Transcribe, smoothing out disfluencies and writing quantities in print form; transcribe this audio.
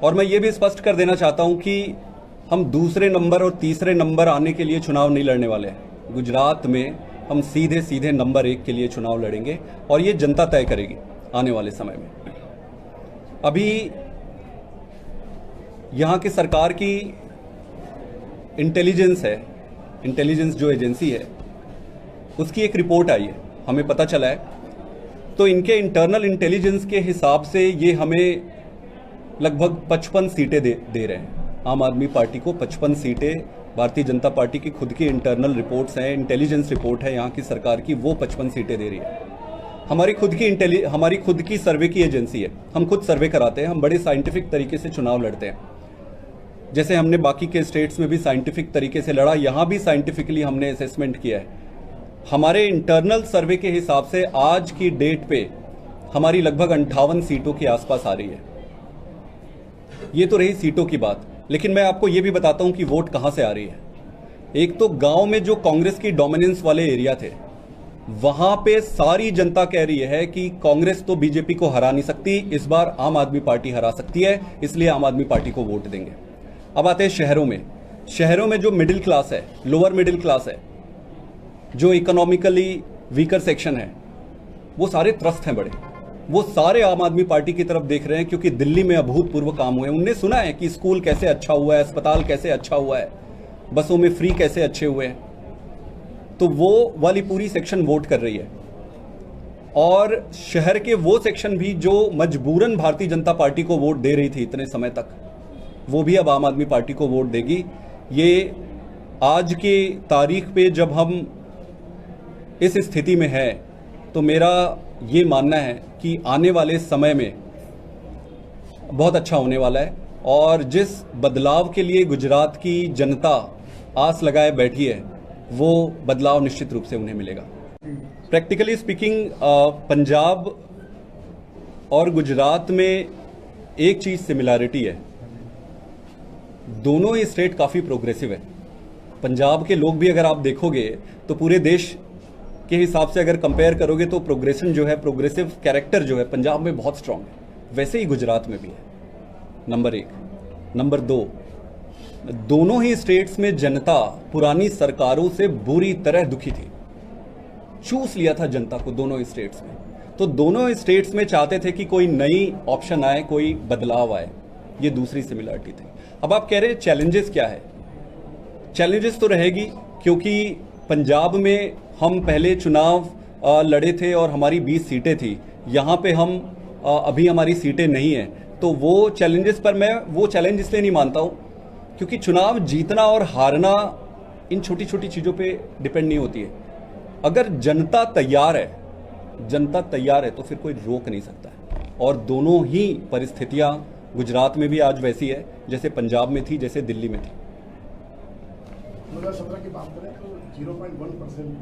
और मैं ये भी स्पष्ट कर देना चाहता हूं कि हम दूसरे नंबर और तीसरे नंबर आने के लिए चुनाव नहीं लड़ने वाले हैं। गुजरात में हम सीधे सीधे नंबर 1 के लिए चुनाव लड़ेंगे और ये जनता तय करेगी आने वाले समय में। अभी यहाँ की सरकार की इंटेलिजेंस जो एजेंसी है उसकी एक रिपोर्ट आई है, हमें पता चला है। तो इनके इंटरनल इंटेलिजेंस के हिसाब से ये हमें लगभग 55 सीटें दे रहे हैं। आम आदमी पार्टी को 55 सीटें, भारतीय जनता पार्टी की खुद की इंटरनल रिपोर्ट्स हैं, इंटेलिजेंस रिपोर्ट है यहाँ की सरकार की, वो 55 सीटें दे रही है। हमारी खुद की सर्वे की एजेंसी है, हम खुद सर्वे कराते हैं, हम बड़े साइंटिफिक तरीके से चुनाव लड़ते हैं। जैसे हमने बाकी के स्टेट्स में भी साइंटिफिक तरीके से लड़ा, यहाँ भी साइंटिफिकली हमने असेसमेंट किया है। हमारे इंटरनल सर्वे के हिसाब से आज की डेट पे हमारी लगभग 58 सीटों के आसपास आ रही है। ये तो रही सीटों की बात, लेकिन मैं आपको ये भी बताता हूं कि वोट कहां से आ रही है। एक तो गांव में जो कांग्रेस की डोमिनेंस वाले एरिया थे, वहां पे सारी जनता कह रही है कि कांग्रेस तो बीजेपी को हरा नहीं सकती, इस बार आम आदमी पार्टी हरा सकती है, इसलिए आम आदमी पार्टी को वोट देंगे। अब आते हैं शहरों में जो मिडिल क्लास है, लोअर मिडिल क्लास है, जो इकोनॉमिकली वीकर सेक्शन है, वो सारे त्रस्त हैं बड़े, वो सारे आम आदमी पार्टी की तरफ देख रहे हैं, क्योंकि दिल्ली में अभूतपूर्व काम हुए। उनने सुना है कि स्कूल कैसे अच्छा हुआ है, अस्पताल कैसे अच्छा हुआ है, बसों में फ्री कैसे अच्छे हुए हैं। तो वो वाली पूरी सेक्शन वोट कर रही है। और शहर के वो सेक्शन भी जो मजबूरन भारतीय जनता पार्टी को वोट दे रही थी इतने समय तक, वो भी अब आम आदमी पार्टी को वोट देगी। ये आज के तारीख पे जब हम इस स्थिति में है, तो मेरा ये मानना है कि आने वाले समय में बहुत अच्छा होने वाला है। और जिस बदलाव के लिए गुजरात की जनता आस लगाए बैठी है, वो बदलाव निश्चित रूप से उन्हें मिलेगा। प्रैक्टिकली स्पीकिंग, पंजाब और गुजरात में एक चीज सिमिलैरिटी है, दोनों ही स्टेट काफी प्रोग्रेसिव है। पंजाब के लोग भी अगर आप देखोगे तो पूरे देश के हिसाब से अगर कंपेयर करोगे तो प्रोग्रेशन जो है, प्रोग्रेसिव कैरेक्टर जो है पंजाब में बहुत स्ट्रांग है, वैसे ही गुजरात में भी है। नंबर 1। नंबर 2, दोनों ही स्टेट्स में जनता पुरानी सरकारों से बुरी तरह दुखी थी, चूस लिया था जनता को दोनों ही स्टेट्स में। तो दोनों ही स्टेट्स में चाहते थे कि कोई नई ऑप्शन आए, कोई बदलाव आए। ये दूसरी सिमिलरिटी थी। अब आप कह रहे हैं चैलेंजेस क्या है? चैलेंजेस तो रहेगी, क्योंकि पंजाब में हम पहले चुनाव लड़े थे और हमारी 20 सीटें थी, यहाँ पे हम अभी हमारी सीटें नहीं हैं। तो वो चैलेंजेस पर मैं वो चैलेंज इसलिए नहीं मानता हूँ क्योंकि चुनाव जीतना और हारना इन छोटी छोटी चीज़ों पे डिपेंड नहीं होती है। अगर जनता तैयार है तो फिर कोई रोक नहीं सकता है। और दोनों ही परिस्थितियाँ गुजरात में भी आज वैसी है जैसे पंजाब में थी, जैसे दिल्ली में थी। 2017 की बात करें तो 0.1%